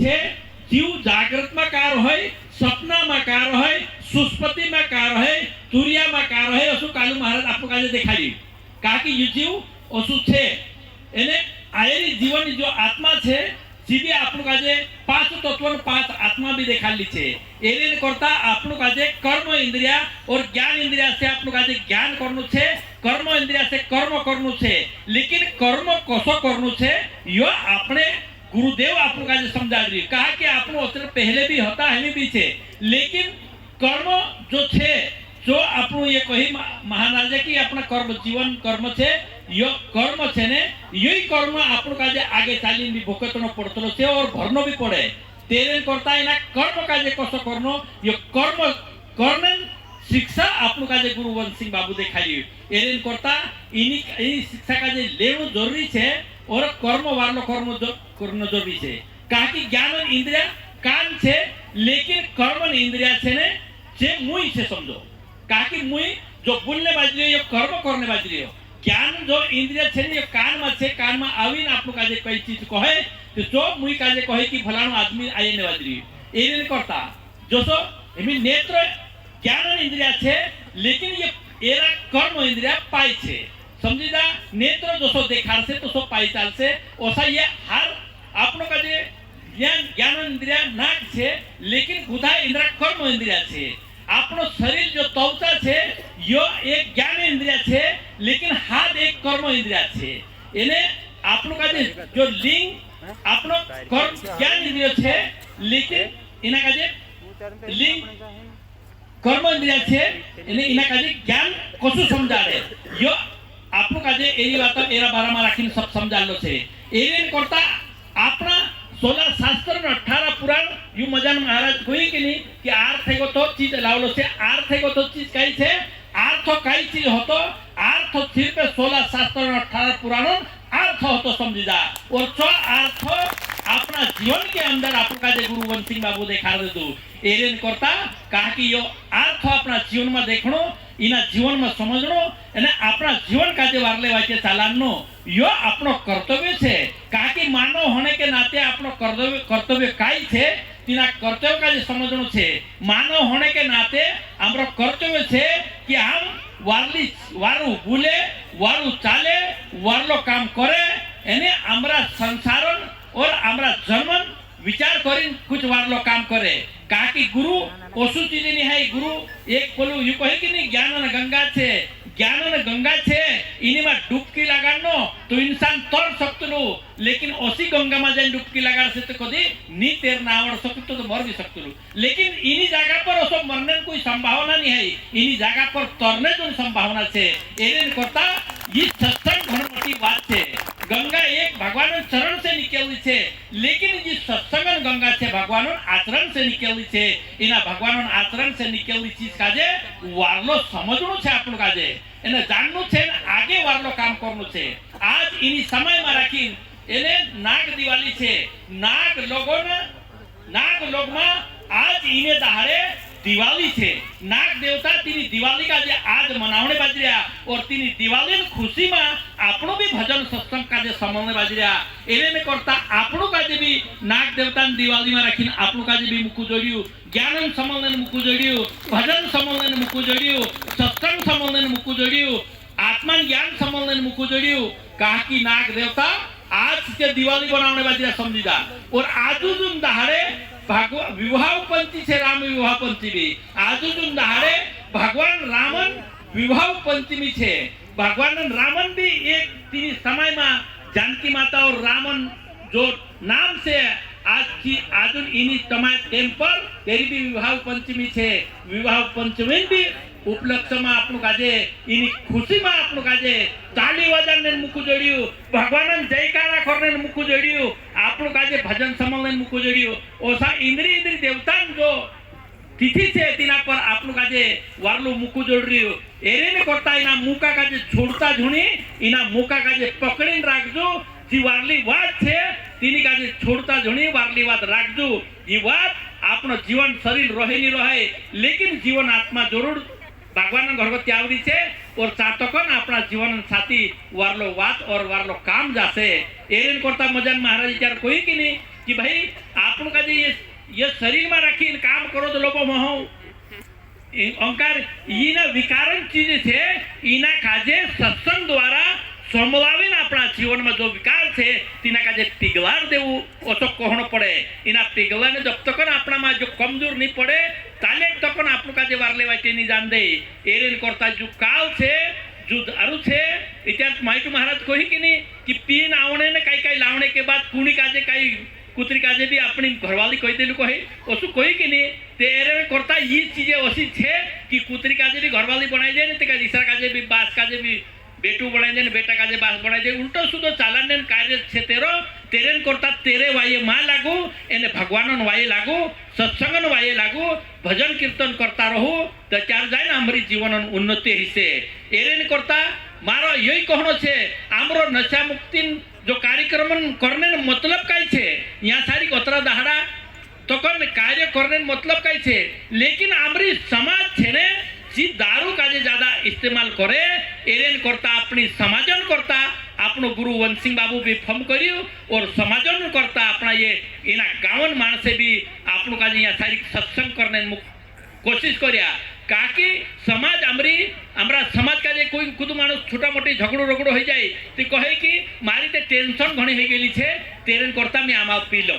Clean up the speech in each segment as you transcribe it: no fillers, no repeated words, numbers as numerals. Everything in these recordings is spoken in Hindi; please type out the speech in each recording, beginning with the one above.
છે જીવ જાગ્રતમાં કાર હોય, સપનામાં કાર હોય, સુસ્પતિમાં કાર હોય, તુરિયામાં કાર હોય, અસુ કાલુ મહારાજ આપણું કાજે દેખાડી કાકી જીવ અસુ છે એને આયેલી જીવનની જો આત્મા છે સીધી આપણું કાજે પાંચ તત્વનો પાંચ આત્मा भी દેખાડી છે એને કરતા આપણું કાજે કર્મ ઇન્દ્રિયા और ज्ञान इंद्रिया से આપણું કાજે જ્ઞાન કરનું છે, કર્મ इंद्रिया से कर्म કરનું છે, लेकिन कर्म कसो करનું છે यो આપણે गुरुदेव आपको काजे समझा रही कहा कि आपनो अस्त्र पहले भी होता है भी छे, लेकिन कर्म जो छे जो आपनो ये कही महाराजा की अपना कर्म जीवन कर्म छे यो कर्म छे ने यही कर्म आपनो काजे आगे चाली भी भोगतनो पड़तो छे और भरनो भी पड़े तेरे करता एना कर्म काजे कसो करनो यो कर्म करने शिक्षा आपनो काजे गुरुवंत सिंह बाबू देखाई एरेन करता इनी शिक्षा काजे लेवो जरूरी छे और कर्म वालो कर्म करनो जरूरी छे कारण कि ज्ञान इंद्रिया कान छे, लेकिन कर्म इंद्रिया छे ने जे मुई छे समझो कारण कि मुई जो बोलने बाजी रही कर्म करने बाजी रही ज्ञान जो इंद्रिया छे ने कान में छे, कान में आवीने आपनु काजे कई चीज कहे तो जो मुई काजे कहे कि फलाणो आदमी आईने बाजी रही एने करता जो सो एमी नेत्र ज्ञान इंद्रिया छे, लेकिन ये एरा कर्म इंद्रिया पाई छे समझीदा नेत्र जो सो देखाड़से तो सो पाई चालसे ओसा ये हर आपनो का जे ज्ञान इंद्रिया नाक छे, लेकिन बुधा इंद्रिया कर्म इंद्रिया छे आपनो शरीर जो त्वचा छे यो एक ज्ञान इंद्रिया छे, लेकिन हाथ एक कर्म इंद्रिया छे एने आपनो का जे जो लिंग आपनो कर्म ज्ञान इंद्रिया छे, लेकिन इना का जे लिंग कर्म इंद्रिया छे एने इना का जे ज्ञान कसु समजाड़े यो आपनु काजे एरी वात एरा बारामा राखीने सब समजालो छे एने करता आपना 16 शास्त्र ने 18 पुराण यू मजान महाराज कोई के नहीं कि अर्थ है तो चीज लावलो छे अर्थ है तो चीज कई छे अर्थ कई चीज होतो अर्थ सिर्फ 16 शास्त्र ने 18 पुराण अर्थ होतो समझीदा और जो अर्थ अपना जीवन के अंदर आपन काजे गुरुवंत सिंह बाबू देखाड़ दो एरेन करता कहा कि यो अर्थ अपना जीवन में देखणो इना जीवन में समझणो અને આપણા जीवन काजे वारले वाचे चालानो यो આપણો કર્તવ્ય છે કારણ કે માનવ હોने के नाते આપણો કર્તવ્ય કાઈ છે તેના કર્તવ્ય કાજે સમજણો છે માનવ होने के नाते આપણો કર્તવ્ય છે કે આમ વારલી વારું બોલે વારું ચાલે વારલો કામ કરે એને আমরা સંસારણ और আমরা જન્મન विचार करीन कुछ वारलो काम करे कहा कि गुरु ओसु चीज नहीं है गुरु एक बोलू यू कहे कि नहीं ज्ञान न गंगा छे ज्ञान न गंगा छे इनी में डुबकी लगानो तो इंसान तर सकतलु, लेकिन ओसी गंगा में जाइन डुबकी लगा से तो कदी नी तैरना आवड़ सकतो तो मर भी सकतलु, लेकिन इनी जगह पर ओसो मरने कोई संभावना नहीं है इनी जगह पर तरने जो संभावना छे एने करता ये सत्संग घण मोटी बात छे गंगा एक भगवान चरण से निकली छे, लेकिन ये सत्संग गंगा छे भगवान आचरण से निकली छे इना भगवान आचरण से निकली चीज काजे वारलो समझणो छे आपन काजे एने जाननु छे ने आगे वारलो काम करनु छे आज इनी समय में राखी एने नाग दिवाली छे नाग लोग में आज इने दहाड़े दिवाली छे नाग देवता तीनी दिवाली का जे आज मनावणे बाजी रहा और तीनी दिवाली खुशी में आपनो भी भजन सत्संग का जे समवणे बाजी रहा एने में करता आपनो का जे भी नाग देवता दिवाली में राखीने आपनो का जे भी मुकु जोड़ियो ज्ञान समवणे मुकु जोड़ियो भजन समवणे मुकु जोड़ियो सत्संग समवणे मुकु जोड़ियो आत्मा ज्ञान समवणे मुकु जोड़ियो कहा कि नाग देवता आज के दिवाली बनावणे बाजी रहा समझीदा और आजुजुन दहाड़े विवाह पंची छे राम विवाह पंचमी आजुजुन दहाड़े भगवान रामन विवाह पंचमी छे भगवान रामन भी एक तीनी समय में जानकी माता और रामन जो नाम से आज की आजुन इनी तमाय टेम पर तेरी भी विवाह पंचमी छे विवाह पंचमी भी उपलक्ष्य में आपनु काजे इनी खुशी में आपनु काजे ताली वजाने मुकु जोड़ियो भगवान जयकारा करने मुकु जोड़ियो आपनु काजे भजन समवने मुकु जोड़ियो ओसा इंद्री देवता जो तिथि छे तिना पर आपनु काजे वारलो मुकु जोड़ियो एरे ने करता इना मुका काजे छोड़ता झुणी इना मुका काजे पकड़ीने राखजो जी वारली वात छे तिनी काजे छोड़ता झुणी वारली वात राखजो ई वात आपनो जीवन शरीर रहे नहीं रहे, लेकिन जीवन आत्मा जरूर भगवान घरगती आवड़ी छे और चातकन अपना जीवन साथी वारलो वात और वारलो काम जासे एरेन करता मजान महाराज विचार कोई कि नहीं कि भाई आपण का ये शरीर में रखी काम करो तो लोगों मोह ओंकार ईना विकारन चीज छे ईना काजे सत्संग द्वारा समलावीन अपना जीवन में जो विकार छे तीना काजे पिघलार देवू ओ तो कहनो पड़े इना पिघलाने जब तक अपना में जो कमजोर नहीं पड़े ताले तक आपन काजे वारले वाटे नहीं जान दे एरेन करता जो काल छे जो दारू छे इतिहास माइक महाराज कोही कि नहीं कि पीन आवणे ने काई काई लावणे के बाद कुणी काजे काई कुतरी काजे भी अपनी घरवाली कही देलु कहे ओसु कोई कि नहीं तेरे करता ये चीजें ओसी छे कि कुतरी काजे भी घरवाली बनाई दे ने ते का दूसरा काजे भी बास काजे भी बेटू बनाई दे ने बेटा काजे बास बनाई दे उल्टो सुधो चालन ने कार्य छे तेरेन करता तेरे वाये मां लागू एने भगवानन वाये लागू सत्संगन वाये लागू भजन कीर्तन करता रहू तो चार जाए ना हमारी जीवन उन्नति हिस्से एरेन करता मारो यही कहनो छे आमरो नशा मुक्ति जो कार्यक्रम करने मतलब काय छे यहाँ सारी कोतरा दहाड़ा तो कौन कार्य करने मतलब काय छे लेकिन आमरी समाज छे ने जी दारू काजे ज्यादा इस्तेमाल करे एरेन करता अपनी समाजन करता अपनो गुरु वंशिंग बाबू भी फम करियो और समाजन करता अपना ये इना गावन मानसे भी आपनो काजे यहाँ सारी सत्संग करने कोशिश करिया काकी समाज हमरा समाज का कोई खुद मानुस छोटा मोटी झगड़ो रगड़ो हो जाए तो कहे कि मारी ते टेंशन घणी हो गई छे तेरेन करता मैं आमा पी लो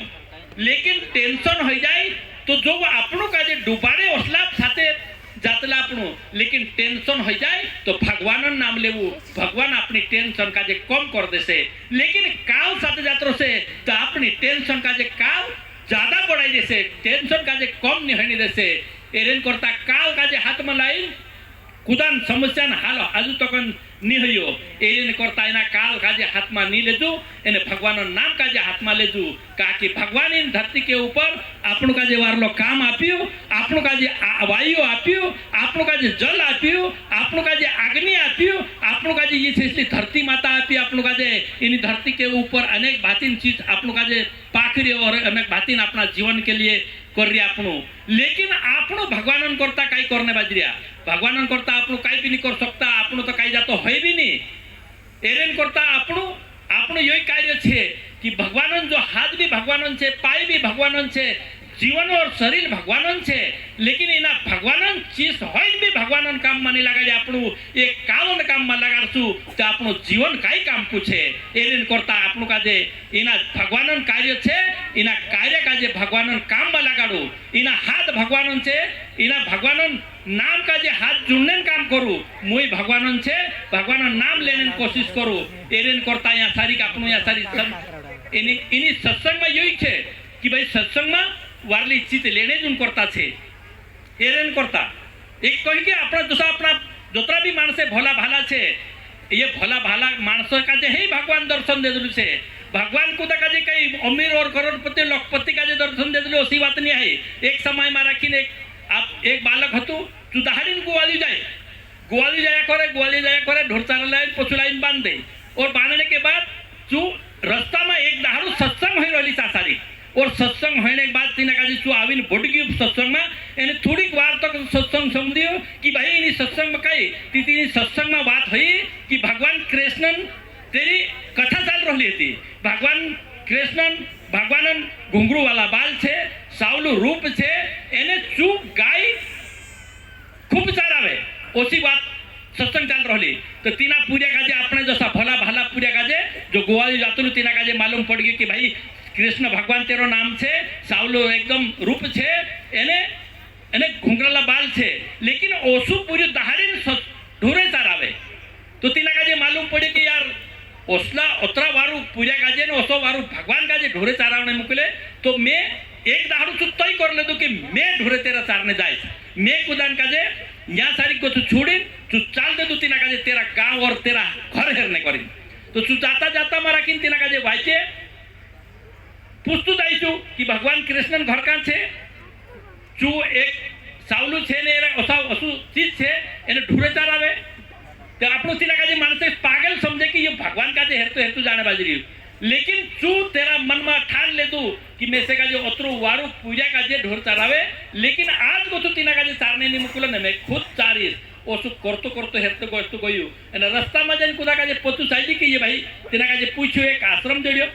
लेकिन टेंशन हो जाए तो जो आपनो का डुबारे ओसलाप साथे जातला आपनो लेकिन टेंशन हो जाए तो भगवान नाम लेवू भगवान अपनी टेंशन का कम कर देसे लेकिन काल साथे जात्रो से तो अपनी टेंशन का काल ज्यादा बढ़ाई देसे टेंशन का कम नहीं होने देसे एरेन करता काल का हाथ में लाई कुदान समस्या हाल आजू तक नहीं हो एरेन करता एना काल का हाथ में नहीं लेजू एने भगवान नाम का हाथ में लेजू कि भगवान इन धरती के ऊपर आपनो का वारलो काम आप्यो आपनो का वायु आप्यो आपनो का जल आप्यो आपनो का अग्नि आप्यो आपनो का ये धरती माता आपी आपनो का इन धरती के ऊपर अनेक बातीन चीज आपनो का पाखरी और अनेक बातीन अपना जीवन के लिए कर रही आपनो लेकिन आपनो भगवान करता कई करने बाजरिया भगवान करता आपनो कई भी नहीं कर सकता आपनो तो कई जातो है भी नहीं एरेन करता आपनो यही कार्य छे कि भगवान जो हाथ भी भगवान छे पाय भी भगवान छे जीवन और शरीर भगवान छे लेकिन इना भगवान चीज होय भी भगवान काम मानी लगाड़ी आपनु एक कावन काम में लगाड़सु तो आपनु जीवन काई काम पूछे एरेन करता आपनु का इना भगवान कार्य छे इना कार्य का भगवान काम में लगाड़ू इना हाथ भगवान छे इना भगवान नाम का हाथ जुड़ने काम करू मुई भगवान छे भगवान नाम लेने कोशिश करू एरेन करता यहाँ सारी आपनु यहाँ सारी इनी सत्संग में यही छे कि भाई सत्संग में वारली चित लेने जुन करता छे एरेन करता एक कही कि अपना दूसरा अपना जोतरा भी मानसे भोला भाला छे ये भोला भाला मानस का ही भगवान दर्शन दे दिलु छे भगवान को का कई अमीर और करोड़पति लखपति का दर्शन दे दिलु ऐसी बात नहीं है एक समय में राखी एक बालक हतु चुदाहरीन गोवाली जाया करे ढोर चारा लाइन पशु लाइन बांध दे और बांधने के बाद चू रास्ता में एक दारू सत्संग हो रही सारी और सत्संग होने के बाद तीन का चू आवीन बोटगी सत्संग में एने थोड़ी बार तक सत्संग समझियो कि भाई इन सत्संग में कई तीन सत्संग में बात हुई कि भगवान कृष्णन तेरी कथा चल रही थी भगवान कृष्णन भगवान घुंघरू वाला बाल छे सावलू रूप छे एने चू गाय खूब चरावे ओसी बात सत्संग चल रही तो तीना पूजा काजे अपने जैसा भला भाला पूजा काजे जो गोवाली जातलू तीना काजे मालूम पड़ गई कि भाई कृष्ण भगवान तेरो नाम छे सावलो एकदम रूप छे एने एने घुंघराला बाल छे लेकिन ओसु पूरी दहाड़ीन ढोरे चारावे तो तीना काजे मालूम पड़े कि यार ओसला ओतरा वारू पूजा काजे ने ओसो वारू भगवान काजे ढोरे चारावने मुकले तो मैं एक दाड़ू चु तय कर ले दो कि मैं ढोरे तेरा चारने जाए मैं कुदान काजे यहाँ सारी को तू छोड़ी तू चाल दे दो तीना काजे तेरा गांव और तेरा घर हेरने करी तो तू जाता जाता मारा किन तीना काजे वाइचे पूछतू जाइछु कि भगवान कृष्णन घर का छे चू एक सावलू छे ने ओसा असु चीज छे एने ढूरे चारावे तो आपनो तीना काजे मानसे पागल समझे कि ये भगवान का हेतु जाने बाजरी लेकिन चू तेरा मन में ठान ले तू कि मैं से का अतरू वारू पूजा का ढोर चारावे लेकिन आज को तू तीना का चारने नहीं मुकुल ने मैं खुद चारीस ओसु करतो करतो हेतु गोस्तु गयु एने रास्ता में जन कुदा का पतु साइली कि ये भाई तीना का पूछ्यो एक आश्रम जोड़ियो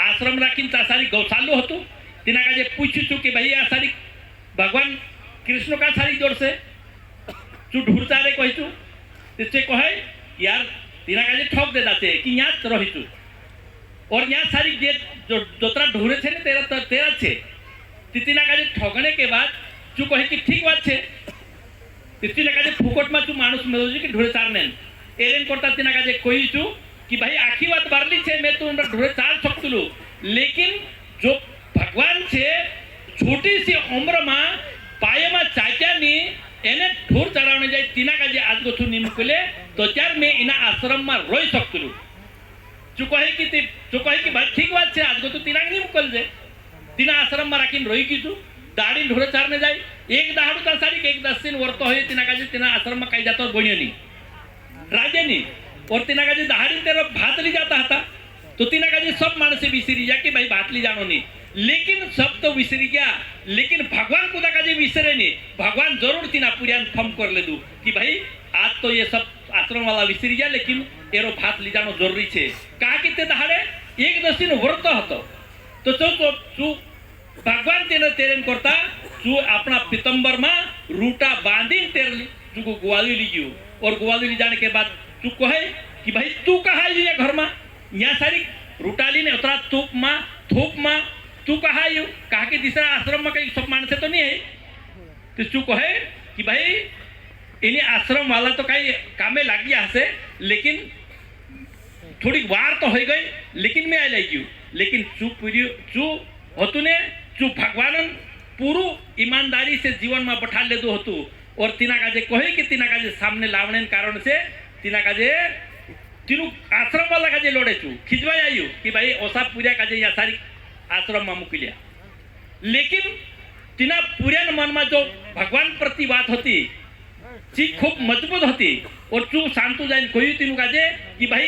आश्रम राखीने ता सारी गौशालो हतु तेना काजे पूछ्यु छू कि भाई आ सारी भगवान कृष्ण का सारी जोड़ से चू ढूंढता रे कही छू तिसे कहे यार तेना काजे ठोक दे दाते कि यहाँ रही छू और यहाँ सारी जे जो दोतरा ढूंढे छे ने तेरा छे तिना काजे ठगने के बाद चू कहे कि ठीक बात छे तिना काजे फुकट में चू मानुस मिलो कि ढूंढे चार ने एरेन करता तिना काजे कही छू कि भाई आखी बात बारली छे मैं तो ढूंढे चार सकतुलू लेकिन जो भगवान छे छोटी सी उम्र में पाये में चाचा नी एने ढूर चढ़ाने जाए तीना काजे आज गोथु नी मुकले तो त्यार मैं इना आश्रम में रोई सकतुलू चू कहे कि भाई ठीक बात छे आज गोथु तीना नी मुकल जे तीना आश्रम में राखीने रोई कीधु दाड़ी ढूरे चारने जाए एक दाड़ू ता सारी एक 10 दिन वर्त होय तीना काजे तीना आश्रम में कई जातो बण्यो नी राजे नी और तीना काजे दाड़ी तेरो भात ली जाता था तो तीना काजे सब मानसे विसरी जा कि भाई भात ली जानो नी लेकिन सब तो विसरी गया लेकिन भगवान कुदा काजे विसरे नी भगवान जरूर तीना पुरियान फम कर ले दू कि भाई आज तो ये सब आश्रम वाला विसरी गया लेकिन एरो भात ली जानो जरूरी छे का कि ते दाड़े एक 10 दिन व्रत हतो तो तू भगवान तेने तेरेन करता तू अपना पीतम्बर में रूटा बांधी तेरे तू को ग्वाली लीजियो और ग्वाली ली जाने के बाद तू कहे कि भाई तू कहा ये घर में यहाँ सारी रूटा ली ने उतरा थूप में तू कहा यू कहा कि तीसरा आश्रम में कहीं सब मानसे तो नहीं है तो तू कहे कि भाई इन्हें आश्रम वाला तो कहीं कामे लग गया से लेकिन थोड़ी वार तो हो गई लेकिन मैं आ लाइक लेकिन चू होतु ने चू भगवान पूरू ईमानदारी से जीवन में बैठा ले दो होतु और तीना काजे कहे कि तीना काजे सामने लावने कारण से तीना काजे तीनू आश्रम वाला काजे लोड़े छू खिजवाई आयु कि भाई ओसा पूजा काजे या सारी आश्रम में मुकी लिया लेकिन तीना पूरा मन में जो भगवान प्रति बात होती ची खूब मजबूत होती और चू शांतु जाइन कोई तीनू काजे कि भाई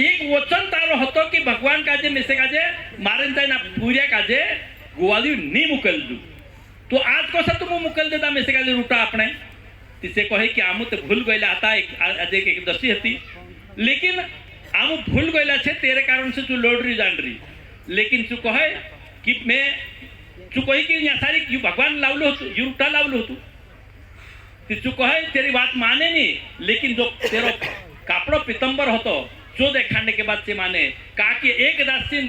एक वचन तारो हतो कि भगवान काजे में से काजे मारन जाए ना पूरा काजे ग्वाली नहीं मुकल दू तो आज को सब तुम मुकल देता में से काजे रूटा अपने तिसे कहे कि आमु तो भूल गईला आता आज एक दसी हती लेकिन आमु भूल गईला छे तेरे कारण से तू लौट रही जान रही लेकिन तू कहे कि मैं तू कही कि यहाँ सारी यू भगवान लावलो हतु यू रूटा लावलो हतु तू कहे तेरी बात माने नहीं लेकिन जो तेरो कापड़ो पीतम्बर होतो जो देखाने के बाद से माने कहा कि एक 10 दिन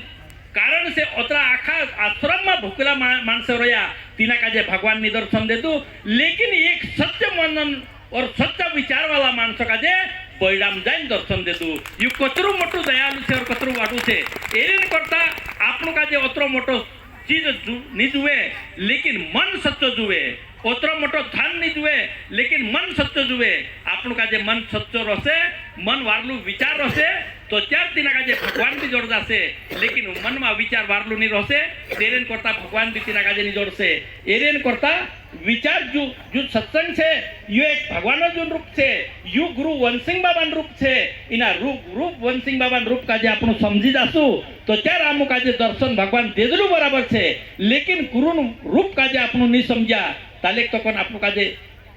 कारण से ओतरा आखा आश्रम में भूखला मानस रोया तीना काजे भगवान निदर्शन दे दू लेकिन एक सत्य मनन और सच्चा विचार वाला मानस काजे बैडाम जाइन दर्शन दे दू यू कतरू मोटू दयालु से और कतरू वाटू से एरिन करता आपनो काजे ओतरो मोटो चीज नहीं जुए लेकिन मन सच्चो जुए ओतरो मोटो धन नहीं जुए लेकिन मन सच्चो जुए आपनो काजे मन सच्चो रसे मन वारलू विचार रसे तो चार दिन काजे भगवान भी जोड़ जासे लेकिन मन में विचार वारलू नहीं रसे तेरेन करता भगवान भी तीना काजे नहीं जोड़ से एरेन करता विचार जो सत्संग छे यू एक भगवान जो रूप छे यू गुरु वनसिंह बाबा रूप छे इना रूप वनसिंह बाबा रूप काजे आपनो समझी जासु तो चार आमु काजे दर्शन भगवान देदलू बराबर छे लेकिन गुरु रूप काजे आपनो नहीं समझा ताले तो कौन आपको काजे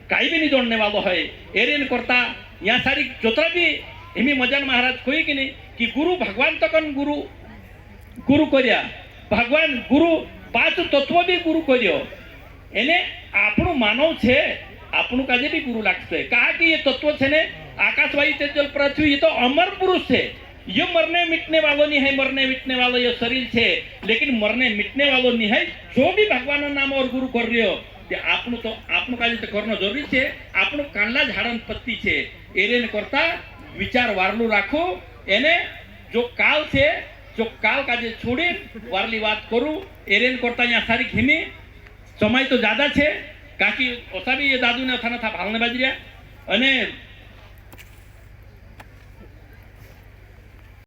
काई भी नहीं जोड़ने वालों है एरियन करता यहाँ सारी जोतरा भी हिमी मजान महाराज कोई कि नहीं कि गुरु भगवान तो कौन गुरु करिया भगवान गुरु 5 तत्व भी गुरु करियो एने आपनु मानव छे आपनु काजे भी गुरु लागते कहा कि ये तत्व छे ने आकाश वायु तेज जल पृथ्वी ये तो अमर पुरुष है ये मरने मिटने वालों नहीं है मरने मिटने वालों ये शरीर छे लेकिन मरने मिटने वालों नहीं है जो भी भगवान नाम और गुरु कर रही हो आपनु काजे तो करनो जरूरी छे आपनु कांडला झाड़न पत्ती छे एरेन करता विचार वारलू राखो एने जो काल छे जो काल काजे छोड़ी वारली बात करू एरेन करता यहाँ सारी घिमी समय तो ज्यादा छे काकी ओसा भी ये दादू ने था भालने बाजरिया अने